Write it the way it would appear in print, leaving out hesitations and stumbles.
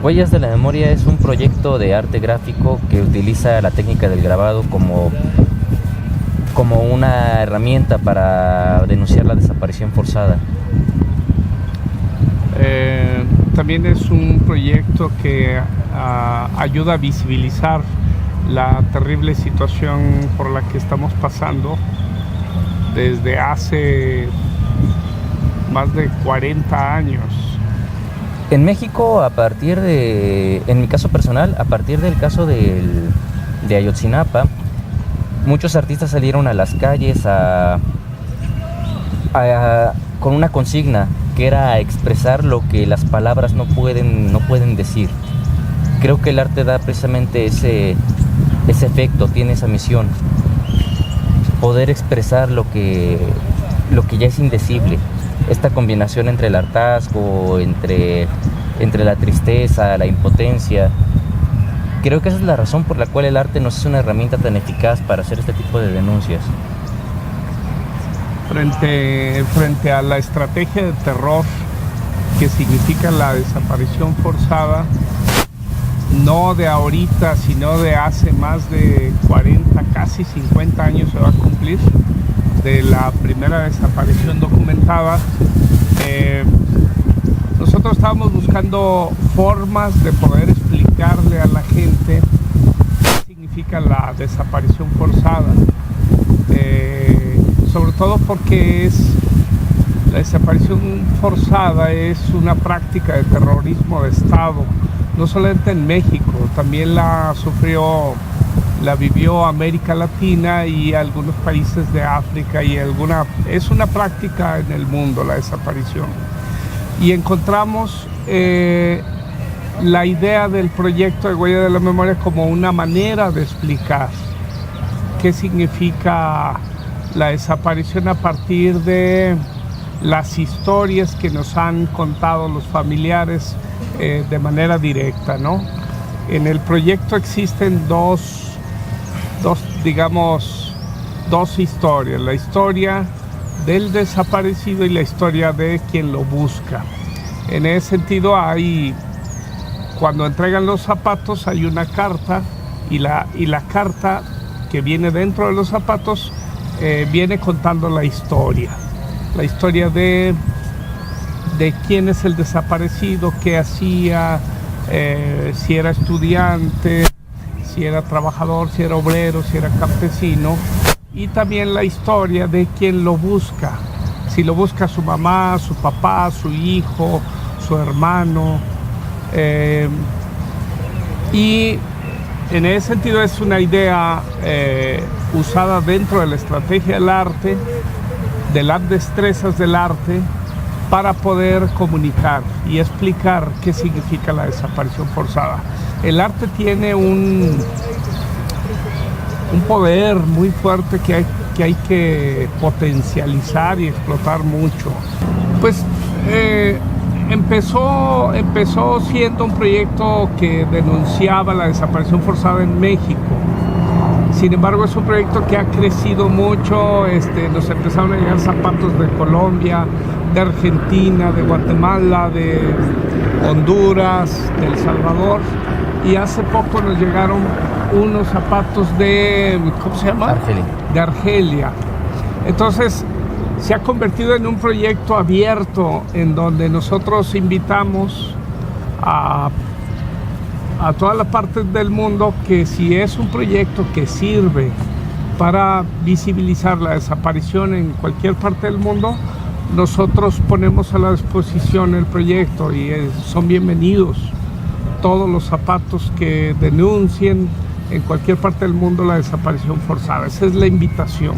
Huellas de la Memoria es un proyecto de arte gráfico que utiliza la técnica del grabado como una herramienta para denunciar la desaparición forzada. También es un proyecto que ayuda a visibilizar la terrible situación por la que estamos pasando desde hace más de 40 años. En México, en mi caso personal, a partir del caso de Ayotzinapa, muchos artistas salieron a las calles con una consigna que era expresar lo que las palabras no pueden decir. Creo que el arte da precisamente ese efecto, tiene esa misión, poder expresar lo que ya es indecible. Esta combinación entre el hartazgo, entre la tristeza, la impotencia. Creo que esa es la razón por la cual el arte nos es una herramienta tan eficaz para hacer este tipo de denuncias. Frente a la estrategia de terror que significa la desaparición forzada, no de ahorita, sino de hace más de 40, casi 50 años se va a cumplir, de la primera desaparición documentada, nosotros estábamos buscando formas de poder explicarle a la gente qué significa la desaparición forzada, sobre todo porque la desaparición forzada es una práctica de terrorismo de Estado, no solamente en México, también la vivió América Latina y algunos países de África, y es una práctica en el mundo la desaparición. Y encontramos la idea del proyecto de Huella de la Memoria como una manera de explicar qué significa la desaparición a partir de las historias que nos han contado los familiares de manera directa, ¿no? En el proyecto existen dos historias, la historia del desaparecido y la historia de quien lo busca. En ese sentido cuando entregan los zapatos hay una carta y la carta que viene dentro de los zapatos viene contando la historia de quién es el desaparecido, qué hacía, si era estudiante, si era trabajador, si era obrero, si era campesino, y también la historia de quien lo busca, si lo busca su mamá, su papá, su hijo, su hermano, y en ese sentido es una idea usada dentro de la estrategia del arte, de las destrezas del arte, para poder comunicar y explicar qué significa la desaparición forzada. El arte tiene un poder muy fuerte que hay que potencializar y explotar mucho. Pues empezó siendo un proyecto que denunciaba la desaparición forzada en México. Sin embargo, es un proyecto que ha crecido mucho. Nos empezaron a llegar zapatos de Colombia, de Argentina, de Guatemala, de Honduras, de El Salvador, y hace poco nos llegaron unos zapatos de, ¿cómo se llama? Argelia. De Argelia. Entonces se ha convertido en un proyecto abierto en donde nosotros invitamos a todas las partes del mundo que, si es un proyecto que sirve para visibilizar la desaparición en cualquier parte del mundo, nosotros ponemos a la disposición el proyecto, y son bienvenidos todos los zapatos que denuncien en cualquier parte del mundo la desaparición forzada. Esa es la invitación.